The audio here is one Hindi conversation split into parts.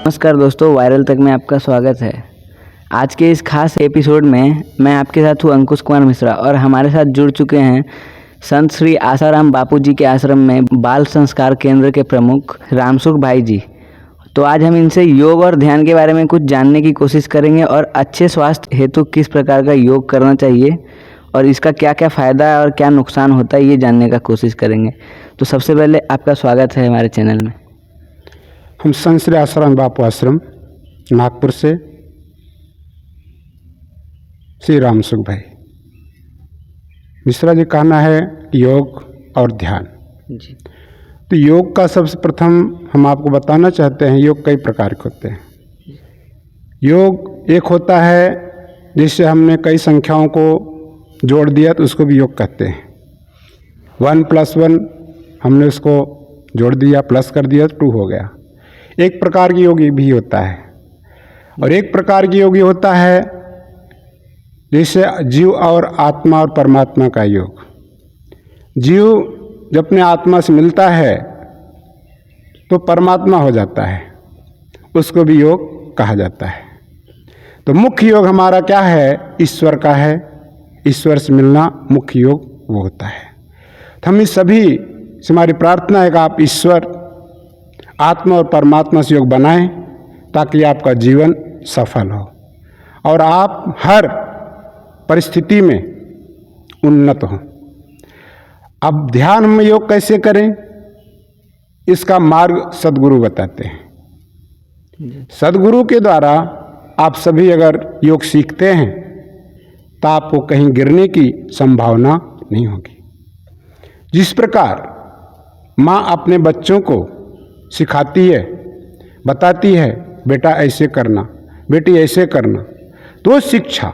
नमस्कार दोस्तों, वायरल तक में आपका स्वागत है। आज के इस खास एपिसोड में मैं आपके साथ हूँ अंकुश कुमार मिश्रा और हमारे साथ जुड़ चुके हैं संत श्री आसाराम बापू जी के आश्रम में बाल संस्कार केंद्र के प्रमुख रामसुख भाई जी। तो आज हम इनसे योग और ध्यान के बारे में कुछ जानने की कोशिश करेंगे और अच्छे स्वास्थ्य हेतु किस प्रकार का योग करना चाहिए और इसका क्या क्या फ़ायदा है और क्या नुकसान होता है ये जानने का कोशिश करेंगे। तो सबसे पहले आपका स्वागत है हमारे चैनल में। हम संत श्री आसाराम बापू आश्रम नागपुर से श्री रामसुख भाई मिश्रा जी कहना है योग और ध्यान जी। तो योग का सबसे प्रथम हम आपको बताना चाहते हैं, योग कई प्रकार के होते हैं। योग एक होता है जिससे हमने कई संख्याओं को जोड़ दिया तो उसको भी योग कहते हैं। 1+1 हमने उसको जोड़ दिया, प्लस कर दिया तो 2 हो गया। एक प्रकार की योग भी होता है और एक प्रकार की योग होता है जैसे जीव और आत्मा और परमात्मा का योग। जीव जब अपने आत्मा से मिलता है तो परमात्मा हो जाता है, उसको भी योग कहा जाता है। तो मुख्य योग हमारा क्या है? ईश्वर का है। ईश्वर से मिलना मुख्य योग वो होता है। तो हम इस सभी से हमारी प्रार्थना है कि आप ईश्वर आत्मा और परमात्मा से योग बनाएं ताकि आपका जीवन सफल हो और आप हर परिस्थिति में उन्नत हों। अब ध्यान में योग कैसे करें, इसका मार्ग सद्गुरु बताते हैं। सद्गुरु के द्वारा आप सभी अगर योग सीखते हैं तो आपको कहीं गिरने की संभावना नहीं होगी। जिस प्रकार माँ अपने बच्चों को सिखाती है, बताती है बेटा ऐसे करना, बेटी ऐसे करना, तो शिक्षा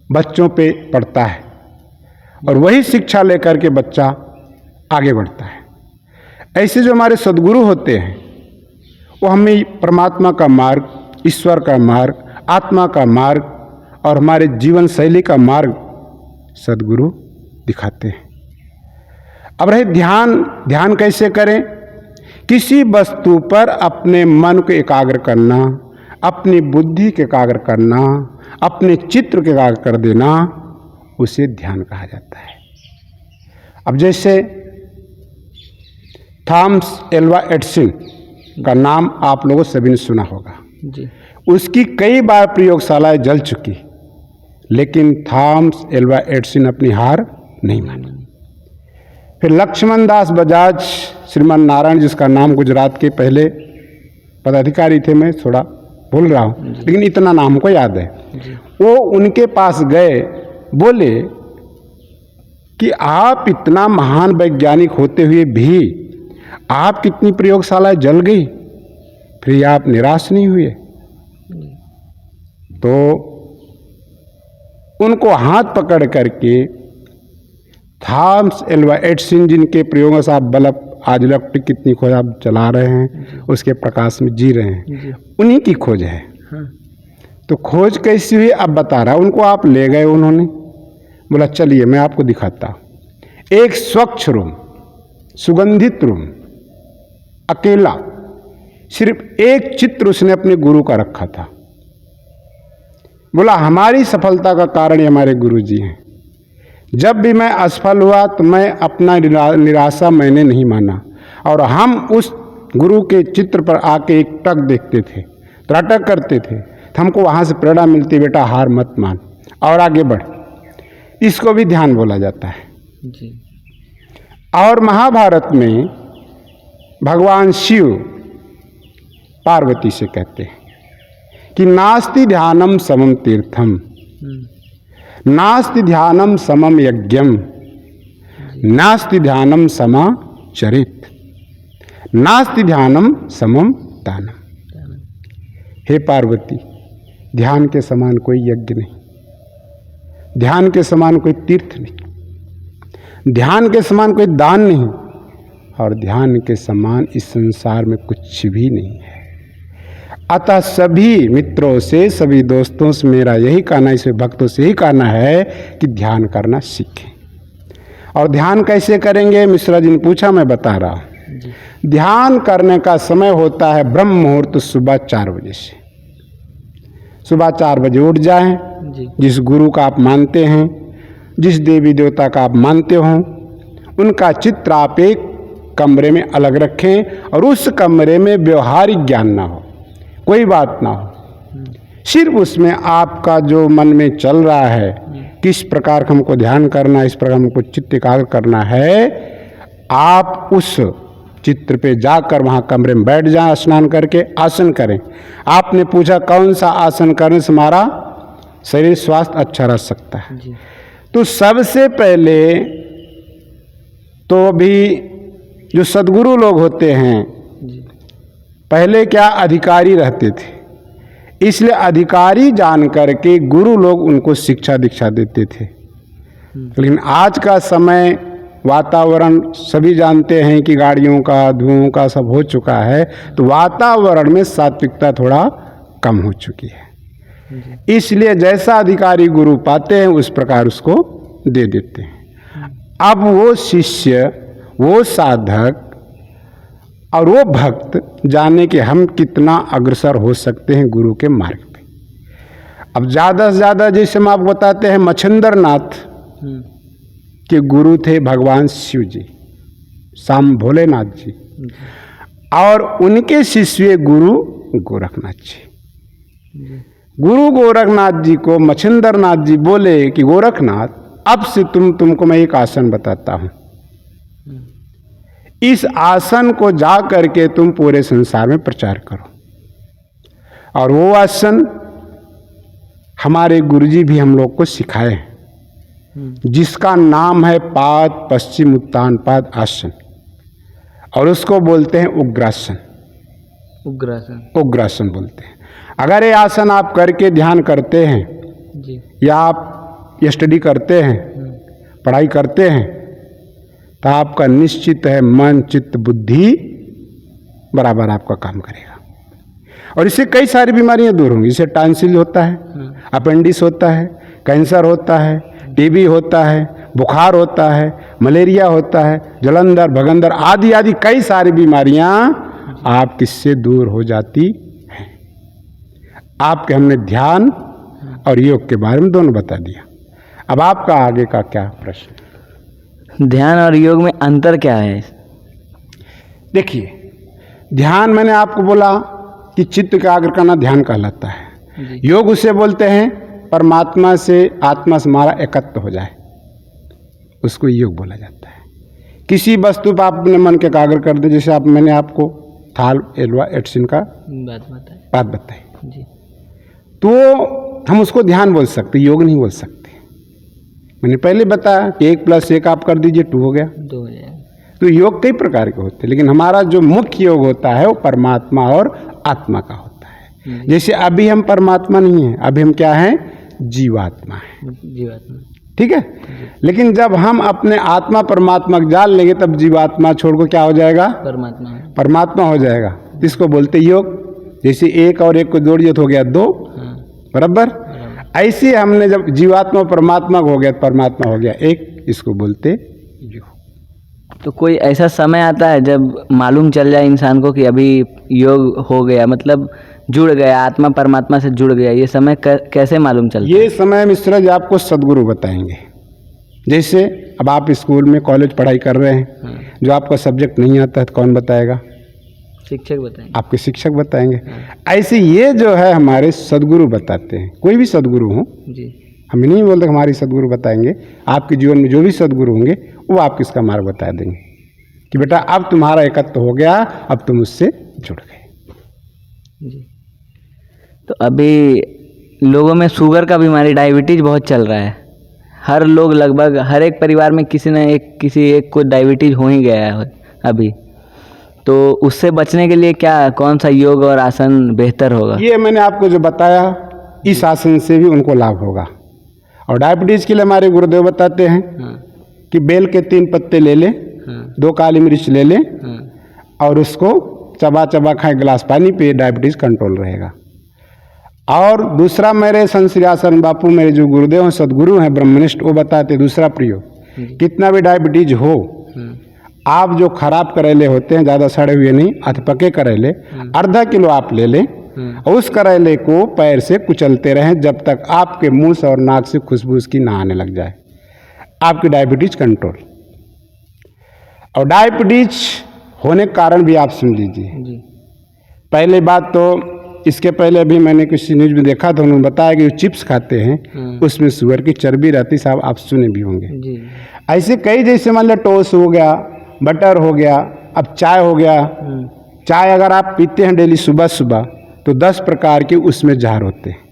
बच्चों पे पड़ता है और वही शिक्षा लेकर के बच्चा आगे बढ़ता है। ऐसे जो हमारे सद्गुरु होते हैं वो हमें परमात्मा का मार्ग, ईश्वर का मार्ग, आत्मा का मार्ग और हमारे जीवन शैली का मार्ग सद्गुरु दिखाते हैं। अब रहे ध्यान कैसे करें? किसी वस्तु पर अपने मन को एकाग्र करना, अपनी बुद्धि को एकाग्र करना, अपने चित्र को एकाग्र कर देना, उसे ध्यान कहा जाता है। अब जैसे थॉमस एल्वा एडिसन का नाम आप लोगों सभी ने सुना होगा जी। उसकी कई बार प्रयोगशालाएं जल चुकी, लेकिन थॉमस एल्वा एडिसन अपनी हार नहीं मानी। फिर लक्ष्मण दास बजाज, श्रीमान नारायण जिसका नाम गुजरात के पहले पदाधिकारी थे, मैं थोड़ा भूल रहा हूँ लेकिन इतना नाम को याद है। वो उनके पास गए, बोले कि आप इतना महान वैज्ञानिक होते हुए भी आप कितनी प्रयोगशालाएं जल गई, फिर आप निराश नहीं हुए? तो उनको हाथ पकड़ करके थॉमस एल्वा एडिसन जिनके प्रयोगों से आप बल्ब आज इलेक्ट्रिक कितनी खोज आप चला रहे हैं, उसके प्रकाश में जी रहे हैं, उन्हीं की खोज है। तो खोज कैसी हुई अब बता रहा। उनको आप ले गए, उन्होंने बोला चलिए मैं आपको दिखाता हूँ। एक स्वच्छ रूम, सुगंधित रूम, अकेला, सिर्फ एक चित्र उसने अपने गुरु का रखा था। बोला हमारी सफलता का कारण हमारे गुरु जी हैं। जब भी मैं असफल हुआ तो मैं अपना निराशा मैंने नहीं माना और हम उस गुरु के चित्र पर आके एक टक देखते थे, त्राटक करते थे, तो हमको वहाँ से प्रेरणा मिलती, बेटा हार मत मान और आगे बढ़। इसको भी ध्यान बोला जाता है जी। और महाभारत में भगवान शिव पार्वती से कहते हैं कि नास्ति ध्यानम समम तीर्थम, नास्ति ध्यानम समम यज्ञम, नास्ति ध्यानम समा चरित, नास्ति ध्यानम समम दानम। हे पार्वती, ध्यान के समान कोई यज्ञ नहीं, ध्यान के समान कोई तीर्थ नहीं, ध्यान के समान कोई दान नहीं और ध्यान के समान इस संसार में कुछ भी नहीं है। अतः सभी मित्रों से, सभी दोस्तों से मेरा यही कहना, इसमें भक्तों से यही कहना है कि ध्यान करना सीखें। और ध्यान कैसे करेंगे? मिश्रा जी ने पूछा, मैं बता रहा हूँ। जी। ध्यान करने का समय होता है ब्रह्म मुहूर्त सुबह 4 बजे से। सुबह 4 बजे उठ जाएं। जी। जिस गुरु का आप मानते हैं, जिस देवी देवता का आप मानते हो, उनका चित्र आप एक कमरे में अलग रखें और उस कमरे में व्यवहारिक ज्ञान ना हो, कोई बात ना हो। सिर्फ उसमें आपका जो मन में चल रहा है, किस प्रकार का हमको ध्यान करना है, इस प्रकार हमको चित्त एकाग्र करना है, आप उस चित्र पे जाकर वहाँ कमरे में बैठ जाएं, स्नान करके आसन करें। आपने पूछा कौन सा आसन करने से हमारा शरीर स्वास्थ्य अच्छा रह सकता है। जी। तो सबसे पहले तो अभी जो सद्गुरु लोग होते हैं, जी। पहले क्या अधिकारी रहते थे, इसलिए अधिकारी जान करके गुरु लोग उनको शिक्षा दीक्षा देते थे। लेकिन आज का समय वातावरण सभी जानते हैं कि गाड़ियों का, धुओं का सब हो चुका है, तो वातावरण में सात्विकता थोड़ा कम हो चुकी है। इसलिए जैसा अधिकारी गुरु पाते हैं उस प्रकार उसको दे देते हैं। अब वो शिष्य, वो साधक और वो भक्त जाने कि हम कितना अग्रसर हो सकते हैं गुरु के मार्ग पे। अब ज़्यादा से ज़्यादा जैसे हम आपको बताते हैं, मच्छिंद्र नाथ के गुरु थे भगवान शिव जी, शाम भोलेनाथ जी, और उनके शिष्य गुरु गोरखनाथ जी। गुरु गोरखनाथ जी को मच्छिंद्र नाथ जी बोले कि गोरखनाथ, अब से तुमको मैं एक आसन बताता हूँ, इस आसन को जा करके तुम पूरे संसार में प्रचार करो। और वो आसन हमारे गुरुजी भी हम लोग को सिखाए हैं, जिसका नाम है पाद पश्चिम उत्तान पाद आसन, और उसको बोलते हैं उग्रासन। उग्रासन, उग्रासन बोलते हैं। अगर ये आसन आप करके ध्यान करते हैं, जी। या आप स्टडी करते हैं, पढ़ाई करते हैं, तो आपका निश्चित है मन चित्त बुद्धि बराबर आपका काम करेगा, और इससे कई सारी बीमारियां दूर होंगी। इससे टांसिल होता है, अपेंडिक्स होता है, कैंसर होता है, टीबी होता है, बुखार होता है, मलेरिया होता है, जलंधर भगंदर आदि आदि कई सारी बीमारियां आप किससे दूर हो जाती हैं। आपके हमने ध्यान और योग के बारे में दोनों बता दिया। अब आपका आगे का क्या प्रश्न? ध्यान और योग में अंतर क्या है? देखिए, ध्यान मैंने आपको बोला कि चित्त एकाग्र करना ध्यान कहलाता है। योग उसे बोलते हैं परमात्मा से, आत्मा से हमारा एकत्व हो जाए, उसको योग बोला जाता है। किसी वस्तु पर आप अपने मन के एकाग्र कर दे, जैसे मैंने आपको थाल एलवा एटसिन का बात बताई जी, तो हम उसको ध्यान बोल सकते, योग नहीं बोल सकते। मैंने पहले बताया कि 1+1 आप कर दीजिए 2 हो गया, 2 हो जाएगा। तो योग कई प्रकार के होते हैं, लेकिन हमारा जो मुख्य योग होता है वो परमात्मा और आत्मा का होता है। जैसे अभी हम परमात्मा नहीं है, अभी हम क्या हैं? जीवात्मा है। जीवात्मा, ठीक है। लेकिन जब हम अपने आत्मा परमात्मा को जान लेंगे, तब जीवात्मा छोड़ को क्या हो जाएगा? परमात्मा, परमात्मा हो जाएगा। इसको बोलते योग। जैसे 1 और 1 को जोड़िए तो हो गया 2, बराबर। ऐसे हमने जब जीवात्मा परमात्मा हो गया, परमात्मा हो गया 1, इसको बोलते योग। तो कोई ऐसा समय आता है जब मालूम चल जाए इंसान को कि अभी योग हो गया, मतलब जुड़ गया, आत्मा परमात्मा से जुड़ गया, ये समय कैसे मालूम चलता है? ये समय मिश्रा जी आपको सदगुरु बताएंगे। जैसे अब आप स्कूल में कॉलेज पढ़ाई कर रहे हैं, जो आपका सब्जेक्ट नहीं आता है तो कौन बताएगा? शिक्षक बताएंगे, आपके शिक्षक बताएंगे। ऐसे ये जो है हमारे सदगुरु बताते हैं। कोई भी सदगुरु हो जी, हम नहीं बोलते हमारे सदगुरु बताएंगे। आपके जीवन में जो भी सदगुरु होंगे वो आपको इसका मार्ग बता देंगे कि बेटा अब तुम्हारा एकत्व हो गया, अब तुम उससे जुड़ गए। जी। तो अभी लोगों में शुगर का बीमारी, डायबिटीज बहुत चल रहा है। हर लोग, लगभग हर एक परिवार में किसी एक को डायबिटीज हो ही गया है अभी। तो उससे बचने के लिए कौन सा योग और आसन बेहतर होगा? ये मैंने आपको जो बताया, इस आसन से भी उनको लाभ होगा। और डायबिटीज के लिए हमारे गुरुदेव बताते हैं कि बेल के 3 पत्ते ले ले, 2 काली मिर्च ले ले, और उसको चबा चबा खाए गिलास पानी पे, डायबिटीज कंट्रोल रहेगा। और दूसरा मेरे संत श्री आसाराम बापू, मेरे जो गुरुदेव हैं, सदगुरु हैं, ब्रह्मनिष्ठ, वो बताते दूसरा प्रयोग, कितना भी डायबिटीज हो, आप जो खराब करेले होते हैं, ज़्यादा सड़े हुए नहीं, अधपके करेले आधा किलो आप ले लें और उस करेले को पैर से कुचलते रहें जब तक आपके मुंह से और नाक से खुशबू उसकी ना आने लग जाए। आपकी डायबिटीज कंट्रोल। और डायबिटीज होने के कारण भी आप सुन लीजिए। पहले बात तो इसके पहले भी मैंने किसी न्यूज में देखा था, उन्होंने बताया कि जो चिप्स खाते हैं उसमें शुगर की चर्बी रहती, साहब आप सुने भी होंगे। ऐसे कई, जैसे मान लो टोस्ट हो गया, बटर हो गया, अब चाय हो गया। चाय अगर आप पीते हैं डेली सुबह सुबह तो 10 प्रकार के उसमें जहर होते हैं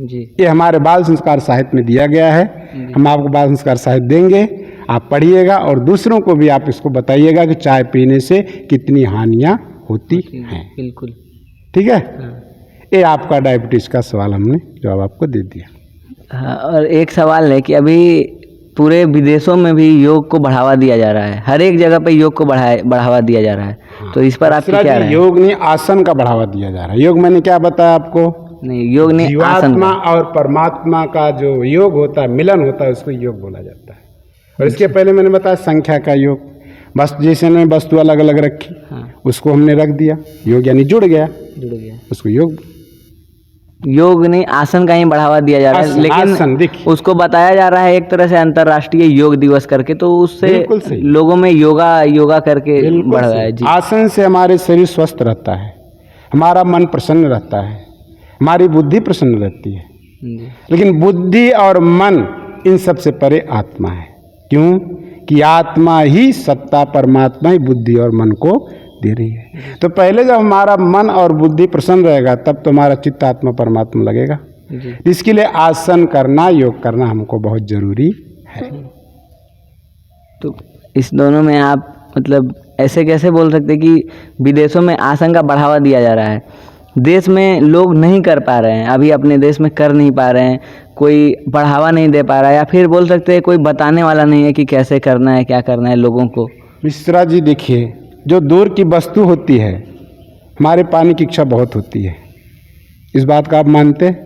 जी। ये हमारे बाल संस्कार साहित्य में दिया गया है। हम आपको बाल संस्कार साहित्य देंगे, आप पढ़िएगा और दूसरों को भी आप इसको बताइएगा कि चाय पीने से कितनी हानियां होती हैं। बिल्कुल ठीक है। ये आपका डायबिटीज का सवाल हमने जवाब आपको दे दिया। हाँ, और एक सवाल है कि अभी पूरे विदेशों में भी योग को बढ़ावा दिया जा रहा है, हर एक जगह पे योग को बढ़ावा दिया जा रहा है। हाँ। तो इस पर आपकी क्या राय है? योग नहीं, आसन का बढ़ावा दिया जा रहा है। योग मैंने क्या बताया आपको? नहीं, योग नहीं, जीवात्मा और परमात्मा का जो योग होता है, मिलन होता है, उसको योग बोला जाता है। और इसके पहले मैंने बताया संख्या का योग, बस जैसे ने वस्तु अलग अलग रखी। हाँ। उसको हमने रख दिया, योग यानी जुड़ गया, उसको योग। योग नहीं, आसन का ही बढ़ावा दिया जा रहा है, लेकिन उसको बताया जा रहा है एक तरह से अंतर्राष्ट्रीय योग दिवस करके, तो उससे लोगों में योगा करके बढ़ रहा है जी। आसन से हमारे शरीर स्वस्थ रहता है, हमारा मन प्रसन्न रहता है, हमारी बुद्धि प्रसन्न रहती है। लेकिन बुद्धि और मन इन सबसे परे आत्मा है। क्यों? कि आत्मा ही सत्ता, परमात्मा ही बुद्धि और मन को दे रही है। तो पहले जब हमारा मन और बुद्धि प्रसन्न रहेगा तब तो हमारा चित्त आत्मा परमात्मा लगेगा। इसके लिए आसन करना, योग करना हमको बहुत जरूरी है। तो इस दोनों में आप मतलब ऐसे कैसे बोल सकते कि विदेशों में आसन का बढ़ावा दिया जा रहा है, देश में लोग नहीं कर पा रहे हैं, अभी अपने देश में कर नहीं पा रहे हैं, कोई बढ़ावा नहीं दे पा रहा है, या फिर बोल सकते हैं कोई बताने वाला नहीं है कि कैसे करना है, क्या करना है लोगों को? मिश्रा जी देखिए, जो दूर की वस्तु होती है, हमारे पाने की इच्छा बहुत होती है, इस बात का आप मानते हैं?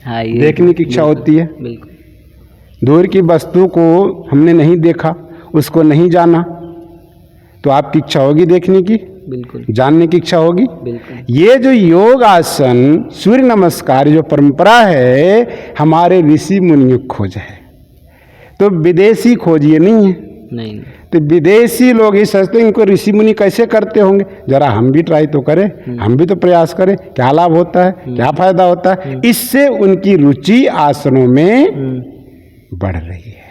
हाँ, देखने की इच्छा होती है। बिल्कुल। दूर की वस्तु को हमने नहीं देखा, उसको नहीं जाना, तो आपकी इच्छा होगी देखने की, बिल्कुल, जानने की इच्छा होगी। बिल्कुल। ये जो योग आसन, सूर्य नमस्कार जो परंपरा है, हमारे ऋषि मुनियों की खोज है, तो विदेशी खोज ये नहीं है। नहीं। तो विदेशी लोग ही सोचते हैं इनको ऋषि मुनि कैसे करते होंगे, जरा हम भी ट्राई तो करें, हम भी तो प्रयास करें, क्या लाभ होता है, क्या फायदा होता है। इससे उनकी रुचि आसनों में बढ़ रही है।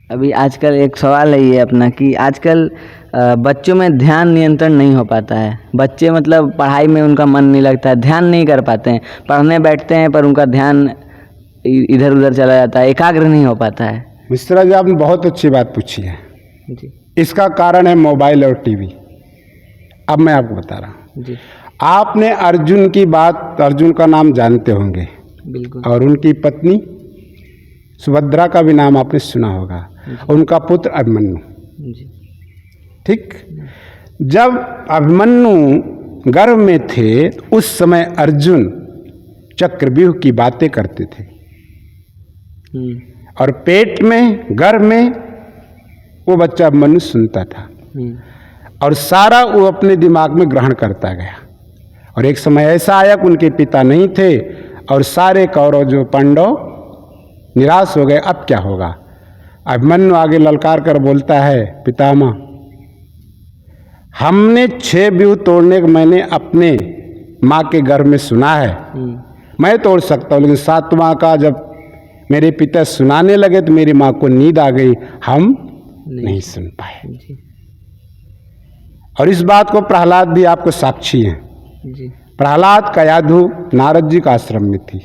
अभी आजकल एक सवाल है ये अपना कि आजकल बच्चों में ध्यान नियंत्रण नहीं हो पाता है। बच्चे मतलब पढ़ाई में उनका मन नहीं लगता है, ध्यान नहीं कर पाते हैं, पढ़ने बैठते हैं पर उनका ध्यान इधर उधर चला जाता है, एकाग्र नहीं हो पाता है। मिश्रा जी, आपने बहुत अच्छी बात पूछी है जी। इसका कारण है मोबाइल और टीवी। अब मैं आपको बता रहा हूँ जी। आपने अर्जुन की बात, अर्जुन का नाम जानते होंगे, बिल्कुल, और उनकी पत्नी सुभद्रा का भी नाम आपने सुना होगा, उनका पुत्र अभिमन्यु जी। ठीक, जब अभिमन्यु गर्भ में थे उस समय अर्जुन चक्रव्यूह की बातें करते थे, और पेट में, गर्भ में वो बच्चा अभिमन्यु सुनता था, और सारा वो अपने दिमाग में ग्रहण करता गया। और एक समय ऐसा आया कि उनके पिता नहीं थे, और सारे कौरव जो पांडव निराश हो गए, अब क्या होगा। अभिमन्यु आगे ललकार कर बोलता है, पितामह, हमने 6 व्यूह तोड़ने को मैंने अपने माँ के गर्भ में सुना है, मैं तोड़ सकता हूँ, लेकिन 7वां का जब मेरे पिता सुनाने लगे तो मेरी माँ को नींद आ गई, हम नहीं सुन पाए। और इस बात को प्रहलाद भी आपको साक्षी हैं। प्रहलाद कयाधु नारद जी का आश्रम में थी।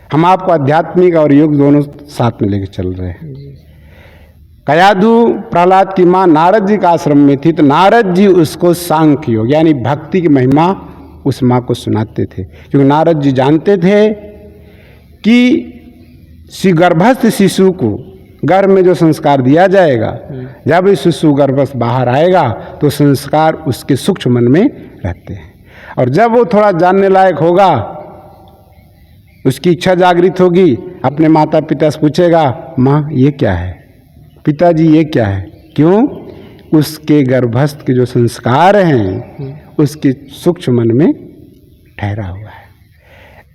हम आपको आध्यात्मिक और योग दोनों साथ में लेके चल रहे हैं। कयाधु प्रहलाद की माँ नारद जी का आश्रम में थी, तो नारद जी उसको सांख्य योग यानी भक्ति की महिमा उस माँ को सुनाते थे, क्योंकि नारद जी जानते थे कि गर्भस्थ शिशु को गर्भ में जो संस्कार दिया जाएगा, जब इस शिशु गर्भस्थ बाहर आएगा तो संस्कार उसके सूक्ष्म मन में रहते हैं, और जब वो थोड़ा जानने लायक होगा, उसकी इच्छा जागृत होगी, अपने माता पिता से पूछेगा, माँ ये क्या है, पिताजी ये क्या है, क्यों? उसके गर्भस्थ के जो संस्कार हैं उसके सूक्ष्म मन में ठहरा हुआ है।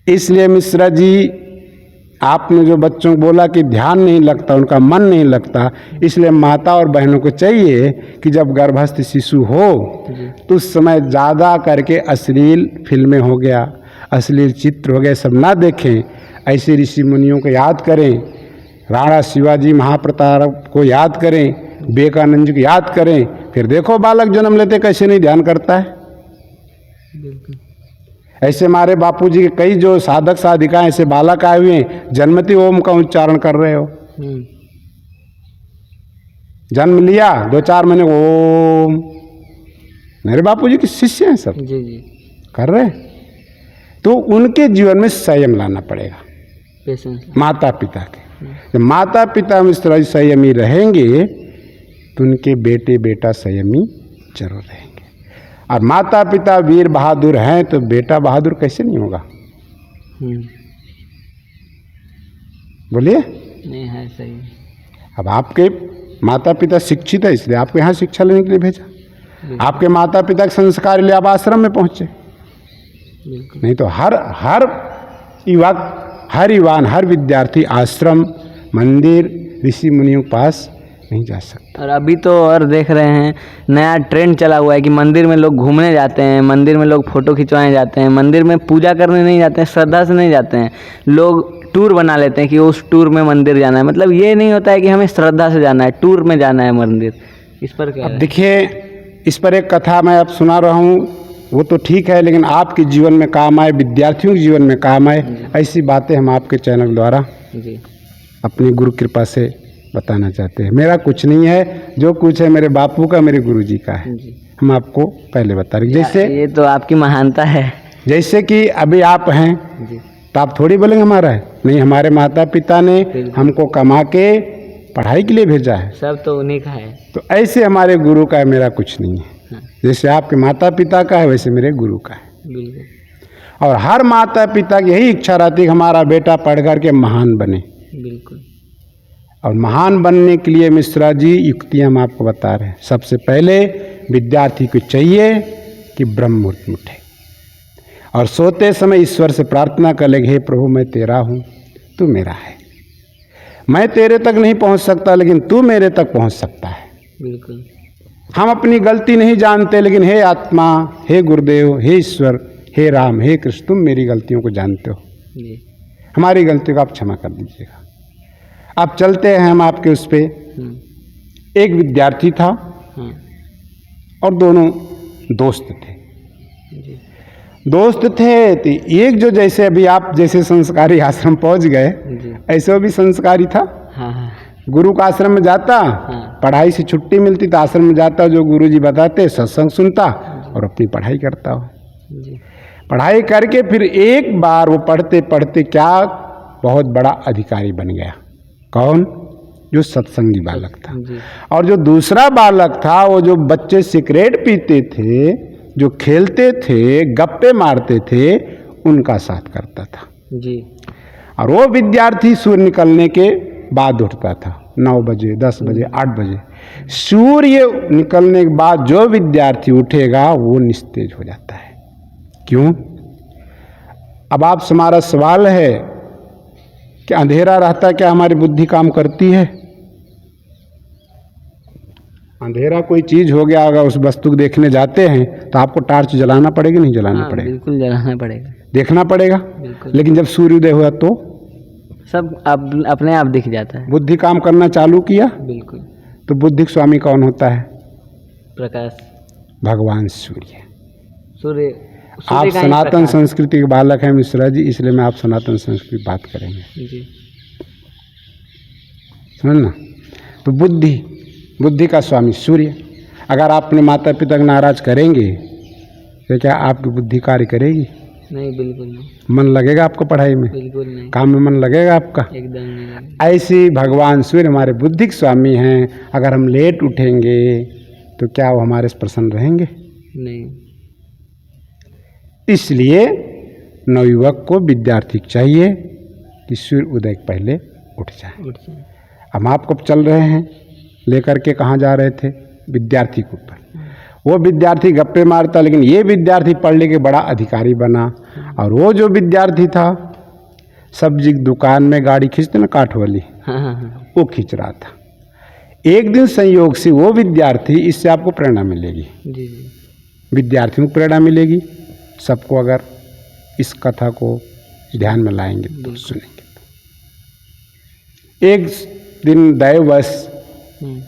इसलिए मिश्रा जी, आपने जो बच्चों को बोला कि ध्यान नहीं लगता, उनका मन नहीं लगता, इसलिए माता और बहनों को चाहिए कि जब गर्भस्थ शिशु हो तो उस समय ज़्यादा करके अश्लील फिल्में हो गया, अश्लील चित्र हो गए, सब ना देखें। ऐसे ऋषि मुनियों को याद करें, राणा शिवाजी महाप्रताप को याद करें, विवेकानंद जी को याद करें। फिर देखो बालक जन्म लेते कैसे नहीं ध्यान करता है। ऐसे हमारे बापूजी के कई जो साधक साधिका ऐसे बालक आए हुए हैं, जन्मति ओम का उच्चारण कर रहे हो। जन्म लिया 2-4 महीने ओम, मेरे बापूजी के शिष्य हैं सब, जी जी कर रहे हैं। तो उनके जीवन में संयम लाना पड़ेगा, माता पिता के। जब माता पिता में इस तरह संयमी रहेंगे तो उनके बेटे बेटा संयमी जरूर रहेंगे। और माता पिता वीर बहादुर हैं तो बेटा बहादुर कैसे नहीं होगा? बोलिए। नहीं है सही। अब आपके माता पिता शिक्षित है इसलिए आपको यहाँ शिक्षा लेने के लिए भेजा। आपके माता पिता के संस्कार लिए आप आश्रम में पहुँचे, नहीं तो हर युवक, हर युवान, हर विद्यार्थी आश्रम, मंदिर, ऋषि मुनियों के पास नहीं जा सकता। और अभी तो और देख रहे हैं नया ट्रेंड चला हुआ है कि मंदिर में लोग घूमने जाते हैं, मंदिर में लोग फोटो खिंचवाने जाते हैं, मंदिर में पूजा करने नहीं जाते हैं, श्रद्धा से नहीं जाते हैं। लोग टूर बना लेते हैं कि उस टूर में मंदिर जाना है। मतलब ये नहीं होता है कि हमें श्रद्धा से जाना है, टूर में जाना है मंदिर। इस पर क्या? अब देखिए, इस पर एक कथा मैं अब सुना रहा हूँ, वो तो ठीक है, लेकिन आपके जीवन में काम आए, विद्यार्थियों के जीवन में काम आए, ऐसी बातें हम आपके चैनल द्वारा अपनी गुरु कृपा से बताना चाहते हैं। मेरा कुछ नहीं है, जो कुछ है मेरे बापू का, मेरे गुरुजी का है। हम आपको पहले बता रहे, जैसे ये तो आपकी महानता है। जैसे कि अभी आप हैं तो आप थोड़ी बोलेंगे हमारा है, नहीं, हमारे माता पिता ने हमको कमा के पढ़ाई के लिए भेजा है, सब तो उन्हीं का है। तो ऐसे हमारे गुरु का है, मेरा कुछ नहीं है। जैसे आपके माता पिता का है वैसे मेरे गुरु का है। बिल्कुल। और हर माता पिता की यही इच्छा रहती है कि हमारा बेटा पढ़ करके महान बने। बिल्कुल। और महान बनने के लिए मिश्रा जी युक्तियाँ हम आपको बता रहे हैं। सबसे पहले विद्यार्थी को चाहिए कि ब्रह्म मुहूर्त में उठे और सोते समय ईश्वर से प्रार्थना कर ले, हे प्रभु मैं तेरा हूँ, तू मेरा है, मैं तेरे तक नहीं पहुँच सकता लेकिन तू मेरे तक पहुँच सकता है। बिल्कुल। हम अपनी गलती नहीं जानते, लेकिन हे आत्मा, हे गुरुदेव, हे ईश्वर, हे राम, हे कृष्ण, तुम मेरी गलतियों को जानते हो, हमारी गलतियों को आप क्षमा कर दीजिएगा। अब चलते हैं हम आपके उस पे। एक विद्यार्थी था और दोनों दोस्त थे। दोस्त थे तो एक जो जैसे अभी आप जैसे संस्कारी आश्रम पहुंच गए, ऐसे वो भी संस्कारी था। गुरु का आश्रम में जाता, पढ़ाई से छुट्टी मिलती तो आश्रम में जाता, जो गुरुजी बताते सत्संग सुनता और अपनी पढ़ाई करता हो। पढ़ाई करके फिर एक बार वो पढ़ते पढ़ते क्या बहुत बड़ा अधिकारी बन गया। कौन? जो सत्संगी बालक था। और जो दूसरा बालक था, वो जो बच्चे सिगरेट पीते थे, जो खेलते थे, गप्पे मारते थे, उनका साथ करता था जी। और वो विद्यार्थी सूर्य निकलने के बाद उठता था, 9 बजे, 10 बजे, 8 बजे। सूर्य निकलने के बाद जो विद्यार्थी उठेगा वो निस्तेज हो जाता है। क्यों? अब आपसे हमारा सवाल है कि अंधेरा रहता क्या हमारी बुद्धि काम करती है? अंधेरा कोई चीज हो गया, अगर उस वस्तु को देखने जाते हैं तो आपको टार्च जलाना पड़ेगा, नहीं जलाना पड़ेगा? बिल्कुल जलाना पड़ेगा, देखना पड़ेगा। लेकिन जब सूर्योदय हुआ तो सब अपने आप दिख जाता है। बुद्धि काम करना चालू किया। बिल्कुल। तो बुद्धि का स्वामी कौन होता है? प्रकाश, भगवान सूर्य। सूर्य आप सनातन संस्कृति के बालक हैं मिश्रा जी, इसलिए मैं आप सनातन संस्कृति की बात करेंगे जी। समझना? तो बुद्धि का स्वामी सूर्य। अगर आप अपने माता पिता को नाराज करेंगे तो क्या आपकी बुद्धि कार्य करेगी? नहीं, बिल्कुल नहीं। मन लगेगा आपको पढ़ाई में? बिल्कुल नहीं। काम में मन लगेगा आपका? एकदम नहीं। ऐसी भगवान सूर्य हमारे बुद्धि के स्वामी हैं। अगर हम लेट उठेंगे तो क्या वो हमारे से प्रसन्न रहेंगे? नहीं। इसलिए नवयुवक को, विद्यार्थी चाहिए कि सूर्य उदय के पहले उठ जाए। हम आपको चल रहे हैं लेकर के कहाँ जा रहे थे? विद्यार्थी के ऊपर। वो विद्यार्थी गप्पे मारता, लेकिन ये विद्यार्थी पढ़ लिख के बड़ा अधिकारी बना। और वो जो विद्यार्थी था सब्जी की दुकान में गाड़ी खींचते ना काठ वाली, वो खींच रहा था। एक दिन संयोग से वो विद्यार्थी, इससे आपको प्रेरणा मिलेगी जी। विद्यार्थियों को प्रेरणा मिलेगी, सबको अगर इस कथा को ध्यान में लाएंगे तो सुनेंगे। एक दिन दैववश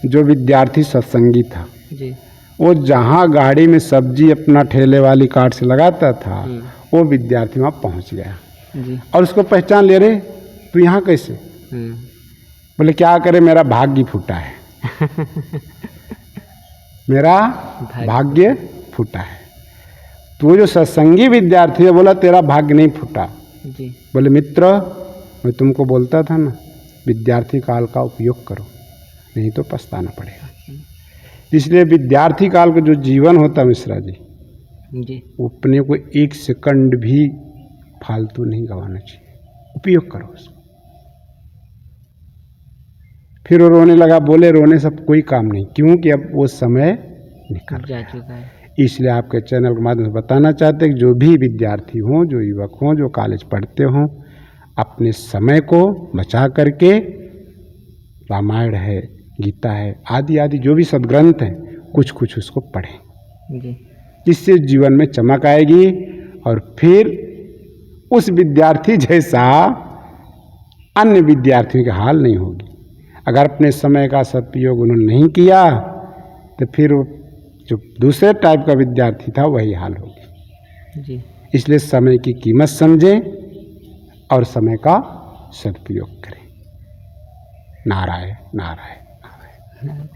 जो विद्यार्थी सत्संगी था जी, वो जहाँ गाड़ी में सब्जी अपना ठेले वाली काट से लगाता था, वो विद्यार्थी वहाँ पहुँच गया जी। और उसको पहचान ले रहे, तो यहाँ कैसे? बोले क्या करे, मेरा भाग्य फूटा है। मेरा भाग्य फूटा है। तो वो जो सत्संगी विद्यार्थी है बोला तेरा भाग्य नहीं फूटा जी। बोले मित्र, मैं तुमको बोलता था ना विद्यार्थी काल का उपयोग करो, नहीं तो पछताना पड़ेगा। इसलिए विद्यार्थी काल का जो जीवन होता मिश्रा जी, अपने को एक सेकंड भी फालतू नहीं गंवाना चाहिए, उपयोग करो उसको। फिर वो रोने लगा, बोले रोने से कोई काम नहीं, क्योंकि अब वो समय निकल जा चुका है। इसलिए आपके चैनल के माध्यम से बताना चाहते हैं कि जो भी विद्यार्थी हों, जो युवक हों, जो कॉलेज पढ़ते हों, अपने समय को बचा करके रामायण है, गीता है, आदि आदि जो भी सद्ग्रंथ हैं, कुछ कुछ उसको पढ़ें, जिससे जीवन में चमक आएगी। और फिर उस विद्यार्थी जैसा अन्य विद्यार्थियों के हाल नहीं होगी। अगर अपने समय का सदुपयोग उन्होंने नहीं किया तो फिर जो दूसरे टाइप का विद्यार्थी था वही हाल होगी जी। इसलिए समय की कीमत समझें और समय का सदुपयोग करें। नारायण नारायण नारायण।